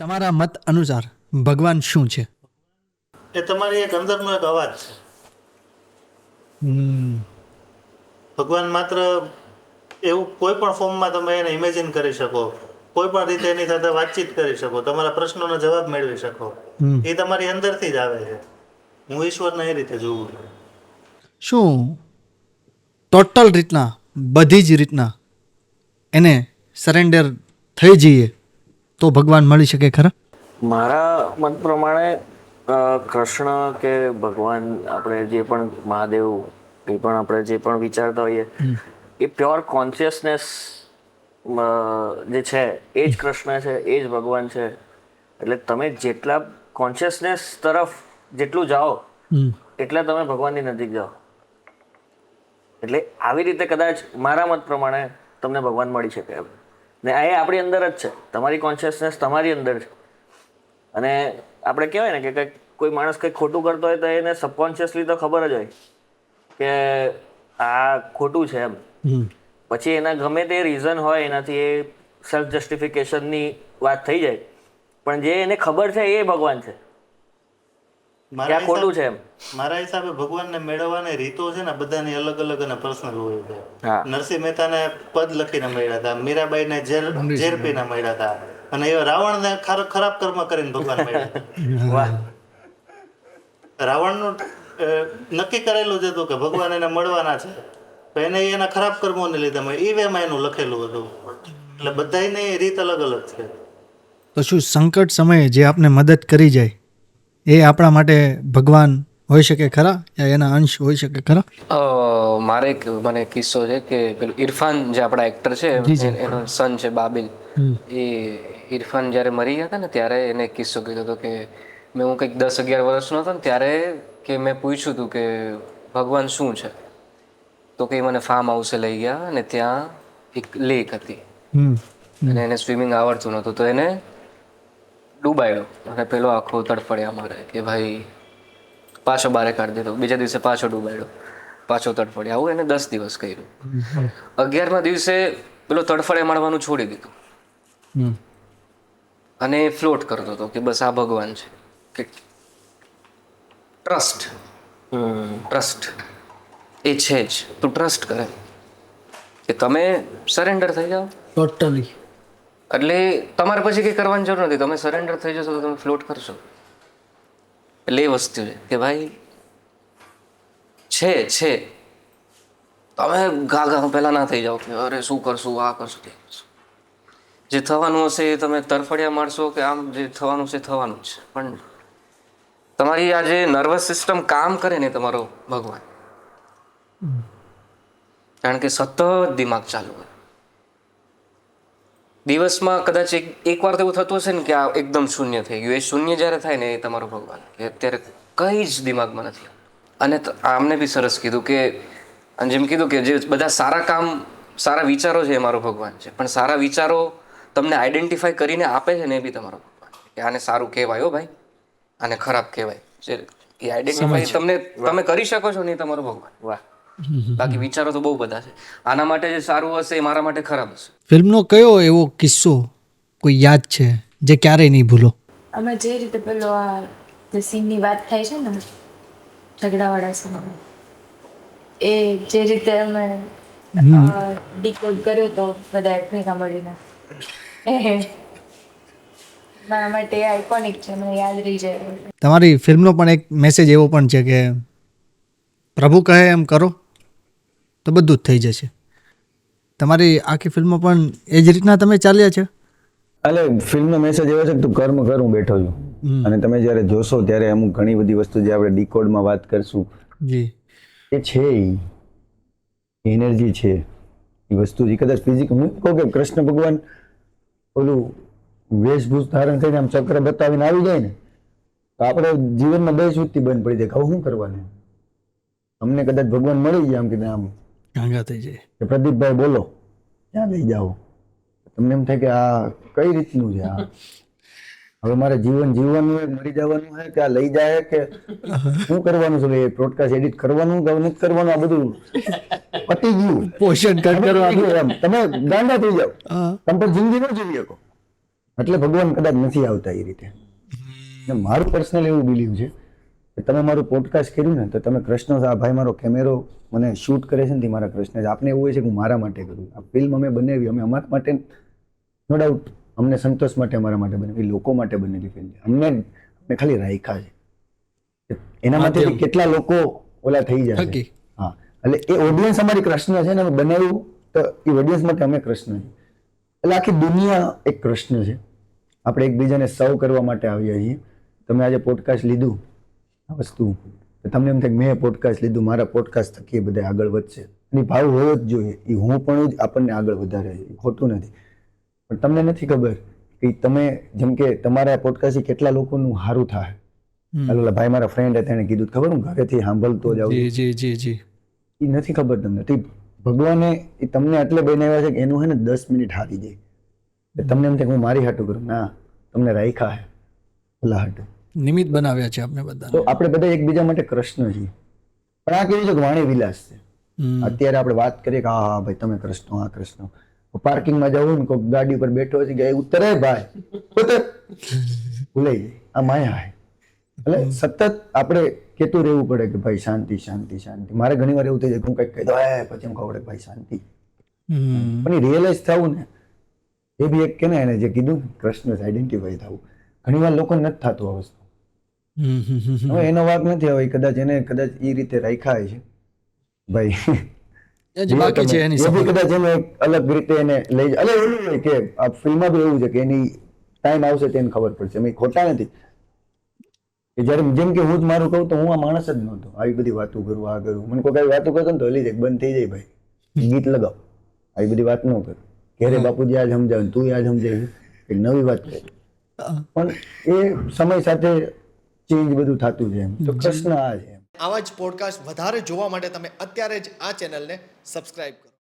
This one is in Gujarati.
તમારા મત અનુસાર ભગવાન શું છે? એ તમારી એક અંદરનો એક અવાજ છે. ભગવાન માત્ર એવું કોઈ પણ ફોર્મમાં તમે એને ઇમેજિન કરી શકો, કોઈ પણ રીતે એની સાથે વાતચીત કરી શકો, તમારા પ્રશ્નોનો જવાબ મેળવી શકો. એ તમારી અંદરથી જ આવે છે. હું ઈશ્વરને એ રીતે જોઉં છું. શું ટોટલ રીતના બધી જ રીતના એને સરેન્ડર થઈ જઈએ તો ભગવાન મળી શકે ખરા? મારા મત પ્રમાણે કૃષ્ણ કે ભગવાન, આપણે જે પણ મહાદેવ, એ પણ આપણે જે પણ વિચારતા હોઈએ, એ પ્યોર કોન્શિયસનેસ જે છે એ જ કૃષ્ણ છે, એ જ ભગવાન છે. એટલે તમે જેટલા કોન્શિયસનેસ તરફ જેટલું જાઓ એટલે તમે ભગવાનની નજીક જાઓ. એટલે આવી રીતે કદાચ મારા મત પ્રમાણે તમને ભગવાન મળી શકે એમ. ને એ આપણી અંદર જ છે, તમારી કોન્શિયસનેસ તમારી અંદર છે. અને આપણે કહેવાય ને કે કંઈક કોઈ માણસ કંઈક ખોટું કરતો હોય તો એને સબકોન્શિયસલી તો ખબર જ હોય કે આ ખોટું છે એમ. પછી એના ગમે તે રીઝન હોય, એનાથી એ સેલ્ફ જસ્ટિફિકેશનની વાત થઈ જાય, પણ જે એને ખબર છે એ ભગવાન છે કે આ ખોટું છે એમ. મારા હિસાબે ભગવાનને મેળવવાની રીતો છે ને બધાની અલગ અલગ અને પર્સનલ હોય છે. હા. નરસિંહ મહેતાને પદ લખીને મળ્યા હતા, મીરાબાઈને ઝેર પીને મળ્યા હતા, અને એ રાવણને ખરાબ કર્મ કરીને ભગવાન મળ્યા હતા. વાહ. રાવણનું નક્કી કરેલું જ હતું કે ભગવાન એને મળવાના છે, તો એને એના ખરાબ કર્મોને લીધે મળે. એ વેમાં એનું લખેલું હતું. એટલે બધાની રીત અલગ અલગ છે. તો શું સંકટ સમયે જે આપને મદદ કરી જાય એ આપણા માટે ભગવાન હોઈ શકે ખરા, યા એના અંશ હોઈ શકે ખરા? મારે એક મને કિસ્સો છે કે પેલું ઇરફાન જે આપણા એક્ટર છે, એનો સન છે બાબિલ. એ ઇરફાન જ્યારે મરી ગયા હતા ને ત્યારે એને એક કિસ્સો કીધો હતો કે હું કંઈક 10-11 વર્ષનો હતો ને ત્યારે કે મેં પૂછ્યું હતું કે ભગવાન શું છે, તો કે મને ફાર્મ હાઉસે લઈ ગયા અને ત્યાં એક લેક હતી અને એને સ્વિમિંગ આવડતું નહોતું, તો એને ડૂબાયો અને પેલો આખો તડફડ્યા મારે કે ભાઈ પાછો બારે કાઢી દીધો. બીજા દિવસે પાછો ડૂબાડ્યો, પાછો તડફડ્યા. આવું એને 10 દિવસ કર્યું. 11મા દિવસે પેલો તડફડે મારવાનું છોડી દીધું અને ફ્લોટ કરતો હતો કે બસ આ ભગવાન છે. કે ટ્રસ્ટ એ છે જ. તું ટ્રસ્ટ કરે કે તમે સરેન્ડર થઈ જાઓ ટોટલી. એટલે તમારે પછી કંઈ કરવાની જરૂર નથી. તમે સરેન્ડર થઈ જશો તો તમે ફ્લોટ કરશો. એટલે એ વસ્તુ છે કે ભાઈ છે તમે ગાગા પહેલાં ના થઈ જાઓ કે અરે શું કરશું, આ કરશું, તે કરશું. જે થવાનું હશે એ તમે તરફડિયા મારશો કે આમ, જે થવાનું છે થવાનું જ છે. પણ તમારી આ જે નર્વસ સિસ્ટમ કામ કરે ને તમારો ભગવાન, કારણ કે સતત દિમાગ ચાલુ હોય. દિવસમાં કદાચ એક વાર તો એવું થતું હશે ને કે આ એકદમ શૂન્ય થઈ ગયું. એ શૂન્ય જ્યારે થાય ને એ તમારો ભગવાન, કે અત્યારે કંઈ જ દિમાગમાં નથી. અને આમને બી સરસ કીધું કે જેમ કીધું કે જે બધા સારા કામ, સારા વિચારો છે એ મારો ભગવાન છે, પણ સારા વિચારો તમને આઈડેન્ટિફાઈ કરીને આપે છે ને એ બી તમારો ભગવાન છે. કે આને સારું કહેવાય હો ભાઈ, આને ખરાબ કહેવાય. જે એ આઈડેન્ટિફાઈ તમે કરી શકો છો ને એ તમારો ભગવાન. વાહ. બાકી વિચારો તો બહુ બધા છે. આના માટે જે સારું હશે એ મારા માટે ખરાબ હશે. ફિલ્મનો કયો એવો કિસ્સો કોઈ યાદ છે જે ક્યારેય નહીં ભૂલો? અમે જે રીતે પેલો આ જે સીનની વાત થાય છે ને ઝઘડાવાળા સીન, એ જે રીતે અમે ડીકોડ કર્યો તો બધા ભેગા મળીને, મારા માટે આઇકોનિક છે, મને યાદ રહી જાય. તમારી ફિલ્મનો પણ એક મેસેજ એવો પણ છે કે પ્રભુ કહે એમ કરો તો બધું જ થઈ જશે. તમારી આખી ફિલ્મમાં પણ એ જ રીતના તમે ચાલ્યા છે? એટલે ફિલ્મનો મેસેજ એવો છે કે તું કર્મ કર, હું બેઠો છું. અને તમે જ્યારે જોશો ત્યારે અમુક ઘણી બધી વસ્તુ જે આપણે ડીકોડમાં વાત કરશું જી, એ છે, એનર્જી છે, એ વસ્તુ જે કદાચ ફિઝિક, હું કહું કે કૃષ્ણ ભગવાન ઓલું વેશભૂષ ધારણ થઈને આમ ચક્ર બતાવીને આવી જાય ને તો આપણે જીવનમાં બે સુસ્તી બંધ પડી જાય. હવે શું કરવાનું? અમને કદાચ ભગવાન મળી જાય આમ કે આમ ગાંગા થઈ જાય કે પ્રદીપભાઈ બોલો ક્યાં લઈ જાઓ, તમને એમ થાય કે આ કઈ રીતનું છે, આ હવે મારે જીવન જીવવાનું હોય, મરી જવાનું હોય કે આ લઈ જાય કે શું કરવાનું છે? એ પોડકાસ્ટ એડિટ કરવાનું કે નથી કરવાનું? આ બધું પતી ગયું. પોષણ કટ કરવાનું એમ તમે ગાંડા થઈ જાઓ, તમે પણ જિંદગી ન જીવી શકો. એટલે ભગવાન કદાચ નથી આવતા એ રીતે. ને મારું પર્સનલ એવું બિલીવ છે કે તમે મારું પોડકાસ્ટ કર્યું ને તો તમે કૃષ્ણ આ ભાઈ મારો કેમેરો મને શૂટ કરે છે ને તે મારા કૃષ્ણ છે. આપને એવું હોય છે કે હું મારા માટે કરું. આ ફિલ્મ અમે બનાવી અમે અમારા માટે નો ડાઉટ અમને સંતોષ માટે અમારા માટે બનાવી, લોકો માટે બનેલી ફિલ્મ છે. અમને ખાલી રાખ્યા છે એના માટે કેટલા લોકો ઓલા થઈ જાય. હા એટલે એ ઓડિયન્સ અમારી કૃષ્ણ છે ને અમે બનાવ્યું તો એ ઓડિયન્સ માટે અમે કૃષ્ણ છે. એટલે આખી દુનિયા એક કૃષ્ણ છે. આપણે એકબીજાને સર્વ કરવા માટે આવ્યા છીએ. તમે આજે પોડકાસ્ટ લીધું આ વસ્તુ તો તમને એમ થાય મેં પોડકાસ્ટ લીધું મારા પોડકાસ્ટ થકી એ બધા આગળ વધશે. એની ભાવ હોવો જ જોઈએ. એ હું પણ જ આપણને આગળ વધારે છે, ખોટું નથી. પણ તમને નથી ખબર કે તમે જેમ કે તમારા પોડકાસ્ટથી કેટલા લોકોનું સારું થાય. એટલે ભાઈ મારા ફ્રેન્ડ હતા એને કીધું ખબર હું ઘરેથી સાંભળતો જાઉં. એ નથી ખબર તમને. તો ભગવાને એ તમને એટલે બનાવ્યા છે કે એનું હે ને 10 મિનિટ હારી જાય. તમને એમ થાય હું મારી હાટું કરું. ના, તમને રાખ્યા હે ઓલા હાટું નિમિત્ત બનાવ્યા છે આપણે બધા. તો આપણે બધા એકબીજા માટે કૃષ્ણ છીએ. પણ આ કેવું છે કે વાણી વિલાસ છે. અત્યારે આપણે વાત કરીએ કે હા ભાઈ તમે કૃષ્ણ, હા કૃષ્ણ. પાર્કિંગમાં જવું ને કોઈ ગાડી પર બેઠો છે કે ઉતરે ભાઈ ઉતર ભૂલાઈ જાય. આ માયા હે. એટલે સતત આપણે કેતું રહેવું પડે કે ભાઈ શાંતિ શાંતિ શાંતિ. મારે ઘણી વાર એવું થઈ જાય હું કંઈક કહી દઉં પછી એમ ખબર ભાઈ શાંતિ. પણ એ રિયલાઇઝ થવું ને એ બી એક કે ને એને જે કીધું કૃષ્ણ આઈડેન્ટિફાઈ થવું ઘણી વાર લોકો નથી થતું આ વસ્તુ. હવે એનો વાક નથી. હવે કદાચ એને કદાચ એ રીતે રાખ્યા છે ભાઈ બાકી છે એની એ બી કદાચ એને અલગ રીતે એને લઈ જાય. એટલે એવું હોય કે આ ફિલ્મમાં બી એવું છે કે એની ટાઈમ આવશે તેને ખબર પડશે. મેં ખોટા નથી કે જયારે જેમ કે હું જ મારું કહું તો હું આ માણસ જ નહોતો. આવી બધી વાતો કરું આ કરું. મને કોઈ કઈ વાતો કરતો ને તો હલી જાય બંધ થઈ જાય ભાઈ ગીત લગાવ આવી બધી વાત ન કર. ઘેરે બાપુજી આજ સમજાવે તું આજ સમજાય એક નવી વાત કરી. પણ એ સમય સાથે ચેન્જ બધું થતું છે. એમ તો કૃષ્ણ આ છે. આવા જ પોડકાસ્ટ વધારે જોવા માટે તમે અત્યારે જ આ ચેનલને સબસ્ક્રાઇબ કરો.